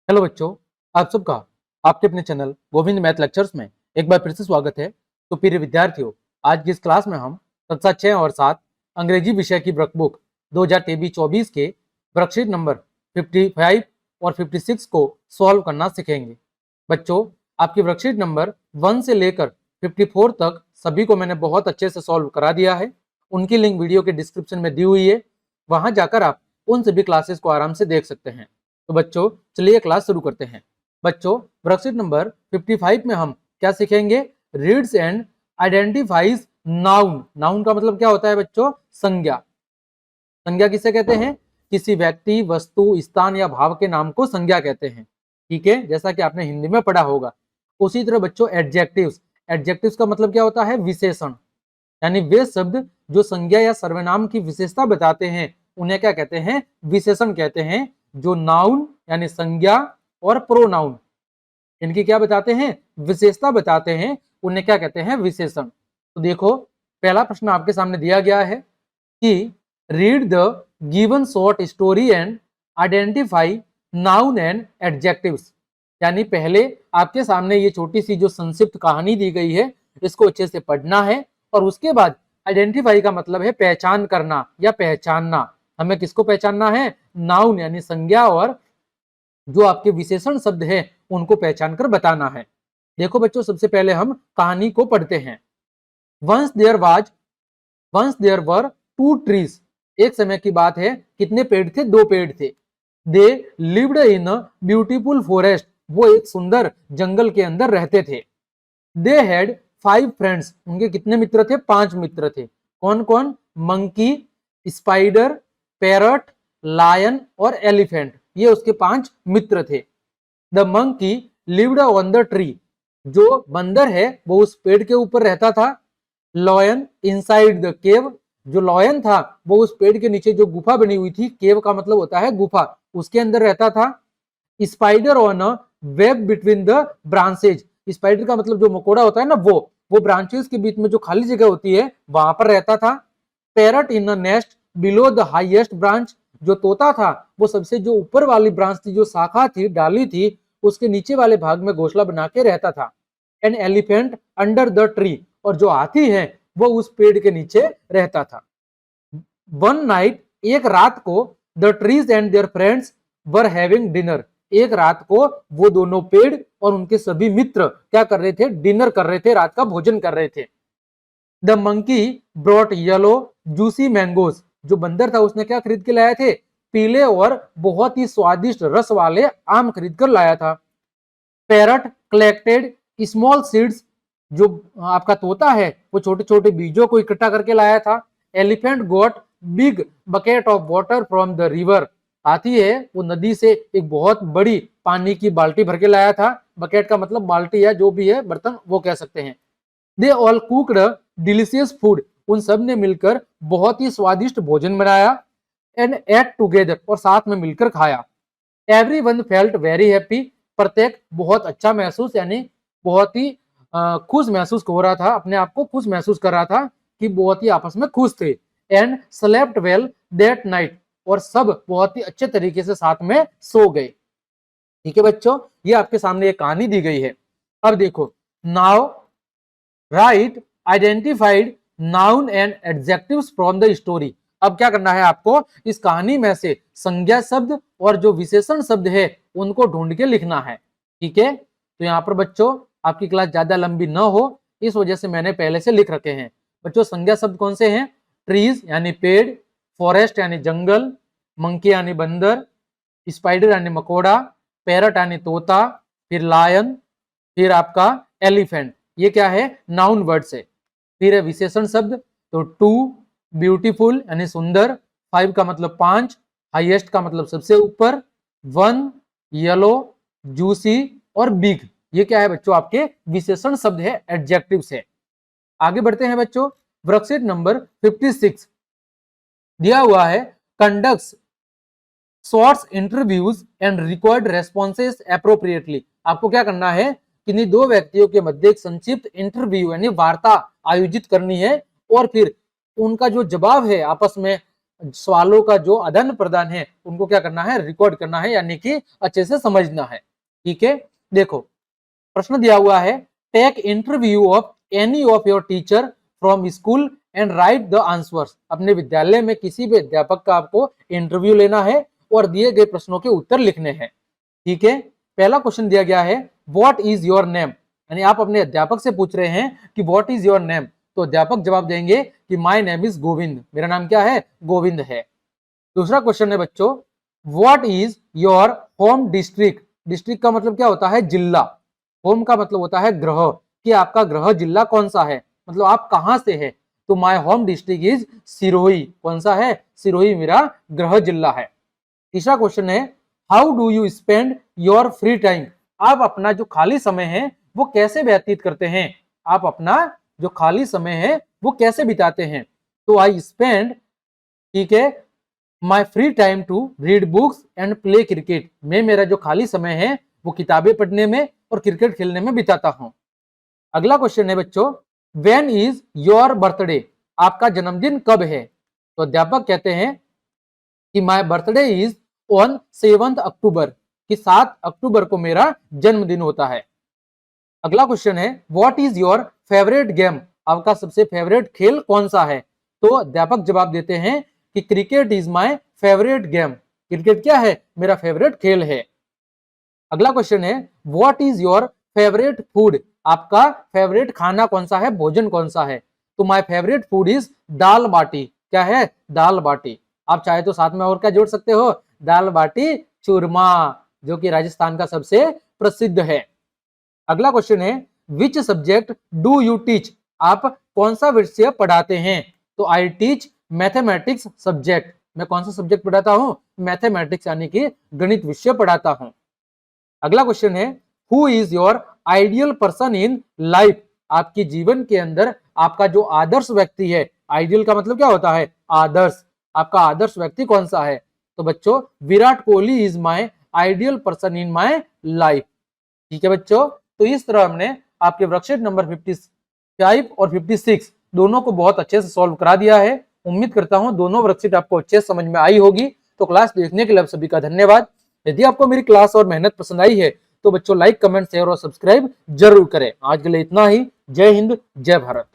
Hello बच्चों, आप सबका आपके अपने चैनल गोविंद मैथ लेक्चर्स में एक बार फिर से स्वागत है। तो प्रिय विद्यार्थियों, आज की इस क्लास में हम कक्षा 6 और 7 अंग्रेजी विषय की वर्कबुक 2023-24 के वर्कशीट नंबर 55 और 56 को सॉल्व करना सीखेंगे। बच्चों, आपकी वर्कशीट नंबर 1 से लेकर 54 तक सभी को मैंने बहुत अच्छे से सॉल्व करा दिया है। उनकी लिंक वीडियो के डिस्क्रिप्शन में दी हुई है, वहां जाकर आप उन सभी क्लासेस को आराम से देख सकते हैं। तो बच्चों, चलिए क्लास शुरू करते हैं। बच्चों, वर्कशीट नंबर 55 में हम क्या सीखेंगे? Reads and identifies noun. Noun का मतलब क्या होता है बच्चों? संज्ञा। संज्ञा किसे कहते हैं? किसी व्यक्ति, वस्तु, स्थान या भाव के नाम को संज्ञा कहते हैं। ठीक है, जैसा कि आपने हिंदी में पढ़ा होगा। उसी तरह बच्चों एडजेक्टिव्स। एडजेक्टिव्स का मतलब क्या होता है? विशेषण। यानी वे शब्द जो संज्ञा या सर्वनाम की विशेषता बताते हैं उन्हें क्या कहते हैं? विशेषण कहते हैं। जो नाउन यानी संज्ञा और प्रोनाउन इनकी क्या बताते हैं? विशेषता बताते हैं, उन्हें क्या कहते हैं? विशेषण। तो देखो, पहला प्रश्न आपके सामने दिया गया है कि read the given short story and identify noun and adjectives. यानी पहले आपके सामने ये छोटी सी जो संक्षिप्त कहानी दी गई है इसको अच्छे से पढ़ना है और उसके बाद आइडेंटिफाई का मतलब है पहचान करना या पहचानना। हमें किसको पहचानना है? नाउन यानी संज्ञा और जो आपके विशेषण शब्द है उनको पहचान कर बताना है। देखो बच्चों, सबसे पहले हम कहानी को पढ़ते हैं। Once there were two trees. एक समय की बात है, कितने पेड़ थे? 2 पेड़ थे। They lived in a beautiful forest. वो एक सुंदर जंगल के अंदर रहते थे। They had 5 friends. उनके कितने मित्र थे? 5 मित्र थे। कौन कौन? मंकी, स्पाइडर, पैरट, लायन और एलिफेंट। ये उसके 5 मित्र थे। The monkey lived on the tree. जो बंदर है वो उस पेड़ के ऊपर रहता था। Lion inside the cave. जो लॉयन था वो उस पेड़ के नीचे जो गुफा बनी हुई थी, केव का मतलब होता है गुफा, उसके अंदर रहता था। Spider on a web between the branches. Spider का मतलब जो मकोड़ा होता है ना, वो ब्रांचेस के बीच में जो खाली जगह होती है वहां पर रहता था। Parrot in a nest below the highest branch. जो तोता था वो सबसे जो ऊपर वाली ब्रांच थी, जो शाखा थी, डाली थी, उसके नीचे वाले भाग में घोंसला बना के रहता था। An elephant under the tree. और जो हाथी है वो उस पेड़ के नीचे रहता था। वन नाइट, एक रात को, the trees and their friends were having dinner. एक रात को वो दोनों पेड़ और उनके सभी मित्र क्या कर रहे थे? डिनर कर रहे थे, रात का भोजन कर रहे थे। The monkey brought yellow juicy mangoes. जो बंदर था उसने क्या खरीद के लाए थे? पीले और बहुत ही स्वादिष्ट रस वाले आम खरीद कर लाया था। Parrot collected small seeds. जो आपका तोता है वो छोटे छोटे बीजों को इकट्ठा करके लाया था। Elephant got big bucket of water from the river. हाथी है वो नदी से एक बहुत बड़ी पानी की बाल्टी भर के लाया था। बकेट का मतलब बाल्टी है, जो भी है बर्तन वो कह सकते हैं। They all cooked delicious food. उन सब ने मिलकर बहुत ही स्वादिष्ट भोजन बनाया। एंड एट टुगेदर, और साथ में मिलकर खाया। Every one felt very happy. प्रत्येक बहुत अच्छा महसूस यानी बहुत ही खुश महसूस हो रहा था, अपने आप को खुश महसूस कर रहा था कि बहुत ही आपस में खुश थे। And slept well that night. और सब बहुत ही अच्छे तरीके से साथ में सो गए। ठीक है बच्चों, ये आपके सामने एक कहानी दी गई है। अब देखो, now right identified noun and adjectives from the story. अब क्या करना है आपको? इस कहानी में से संज्ञा शब्द और जो विशेषण शब्द है उनको ढूंढ के लिखना है। ठीक है, तो यहाँ पर बच्चों आपकी क्लास ज्यादा लंबी न हो इस वजह से मैंने पहले से लिख रखे हैं। बच्चों, संज्ञा शब्द कौन से हैं? ट्रीज यानी पेड़, फॉरेस्ट यानी जंगल, मंकी यानी बंदर, स्पाइडर यानी मकोड़ा, पैरट यानी तोता, फिर लायन, फिर आपका एलिफेंट। ये क्या है? नाउन वर्ड से। फिर है विशेषण शब्द, तो टू ब्यूटीफुल यानी सुंदर, 5 का मतलब 5, हाईएस्ट का मतलब सबसे ऊपर, 1 येलो, जूसी और बिग। ये क्या है बच्चों? आपके विशेषण शब्द है, एडजेक्टिव्स है। आगे बढ़ते हैं बच्चों, वर्कशीट नंबर 56 दिया हुआ है। Conducts shorts interviews and required responses appropriately. आपको क्या करना है? किन्हीं 2 व्यक्तियों के मध्य एक संक्षिप्त इंटरव्यू यानी वार्ता आयोजित करनी है और फिर उनका जो जवाब है आपस में सवालों का जो आदान प्रदान है उनको क्या करना है, रिकॉर्ड करना है, यानी कि अच्छे से समझना है। ठीक है, देखो प्रश्न दिया हुआ है, take interview of any of your teacher from school and write the answers. अपने विद्यालय में किसी भी अध्यापक का आपको इंटरव्यू लेना है और दिए गए प्रश्नों के उत्तर लिखने हैं। ठीक है, पहला क्वेश्चन दिया गया है, व्हाट इज योर नेम, यानी आप अपने अध्यापक से पूछ रहे हैं कि व्हाट इज योर नेम, तो अध्यापक जवाब देंगे कि माय नेम इज गोविंद, मेरा नाम क्या है, गोविंद है। दूसरा क्वेश्चन है बच्चों, what is your home district. District का मतलब क्या होता है, जिला। होम का मतलब होता है गृह, कि आपका गृह जिला कौन सा है, मतलब आप कहां से है। तो my home district is Sirohi, कौन सा है, सिरोही मेरा गृह जिला है। तीसरा क्वेश्चन है, how do you spend your free time. आप अपना जो खाली समय है वो कैसे व्यतीत करते हैं, आप अपना जो खाली समय है वो कैसे बिताते हैं। तो आई स्पेंड, ठीक है, my free time to read books and play cricket. मैं मेरा जो खाली समय है वो किताबें पढ़ने में और क्रिकेट खेलने में बिताता हूँ। अगला क्वेश्चन है बच्चों, व्हेन इज योर बर्थडे, आपका जन्मदिन कब है। तो अध्यापक कहते हैं कि माई बर्थडे इज ऑन 7 अक्टूबर, कि 7 अक्टूबर को मेरा जन्मदिन होता है। अगला क्वेश्चन है, what is your favourite game, आपका सबसे फेवरेट खेल कौन सा है। तो अध्यापक जवाब देते हैं कि cricket is my favourite game, cricket क्या है, मेरा फेवरेट खेल है। अगला क्वेश्चन है, what is your favourite food, आपका फेवरेट खाना कौन सा है, भोजन कौन सा है। तो माय फेवरेट फूड इज दाल बाटी, क्या है, दाल बाटी। आप चाहे तो साथ में और क्या जोड़ सकते हो, दाल बाटी चूरमा, जो कि राजस्थान का सबसे प्रसिद्ध है। अगला क्वेश्चन है, which subject do you teach, आप कौन सा विषय पढ़ाते हैं। तो आई टीच मैथमेटिक्स सब्जेक्ट, मैं कौन सा सब्जेक्ट पढ़ाता हूं, मैथमेटिक्स यानी कि गणित विषय पढ़ाता हूं। अगला क्वेश्चन है, who is your ideal person in life, आपकी जीवन के अंदर आपका जो आदर्श व्यक्ति है, आइडियल का मतलब क्या होता है, आदर्श, आपका आदर्श व्यक्ति कौन सा है। तो बच्चों Virat Kohli is my ideal person in my life. ठीक है बच्चों, तो इस तरह हमने आपके वर्कशीट नंबर 55 और 56 दोनों को बहुत अच्छे से सॉल्व करा दिया है। उम्मीद करता हूं दोनों वर्कशीट आपको अच्छे से समझ में आई होगी। तो क्लास देखने के लिए आप सभी का धन्यवाद। यदि आपको मेरी क्लास और मेहनत पसंद आई है तो बच्चों लाइक, कमेंट, शेयर और सब्सक्राइब जरूर करें। आज के लिए इतना ही। जय हिंद, जय भारत।